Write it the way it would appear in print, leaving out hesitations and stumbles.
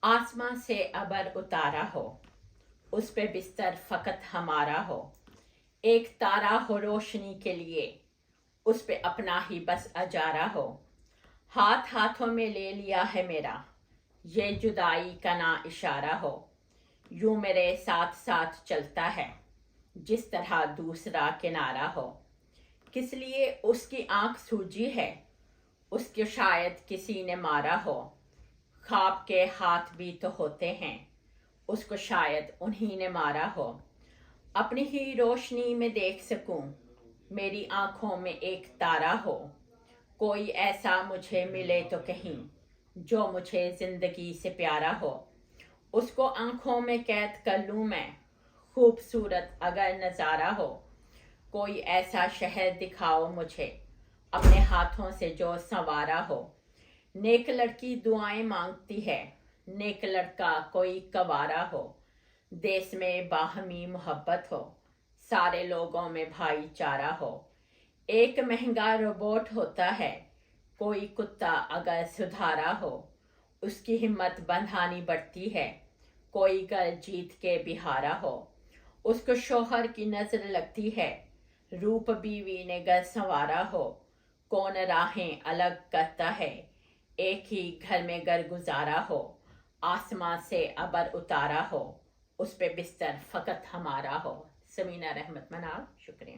آسماں سے ابر اتارا ہو، اس پہ بستر فقط ہمارا ہو، ایک تارا ہو روشنی کے لیے، اس پہ اپنا ہی بس اجارا ہو، ہاتھ ہاتھوں میں لے لیا ہے میرا، یہ جدائی کا نا اشارہ ہو، یوں میرے ساتھ ساتھ چلتا ہے جس طرح دوسرا کنارہ ہو، کس لیے اس کی آنکھ سوجی ہے، اس کے شاید کسی نے مارا ہو، خواب کے ہاتھ بھی تو ہوتے ہیں، اس کو شاید انہی نے مارا ہو، اپنی ہی روشنی میں دیکھ سکوں، میری آنکھوں میں ایک تارا ہو، کوئی ایسا مجھے ملے تو کہیں جو مجھے زندگی سے پیارا ہو، اس کو آنکھوں میں قید کر لوں میں، خوبصورت اگر نظارہ ہو، کوئی ایسا شہر دکھاؤ مجھے اپنے ہاتھوں سے جو سنوارا ہو، نیک لڑکی دعائیں مانگتی ہے، نیک لڑکا کوئی کنوارا ہو، دیس میں باہمی محبت ہو، سارے لوگوں میں بھائی چارہ ہو، ایک مہنگا روبوٹ ہوتا ہے، کوئی کتا اگر سدھارا ہو، اس کی ہمت بندھانی بڑھتی ہے، کوئی گھر جیت کے بہارا ہو، اس کو شوہر کی نظر لگتی ہے، روپ بیوی نے گھر سنوارا ہو، کون راہیں الگ کرتا ہے، ایک ہی گھر میں گر گزارا ہو، آسمان سے ابر اتارا ہو، اس پہ بستر فقط ہمارا ہو۔ سمینہ رحمت مناب، شکریہ۔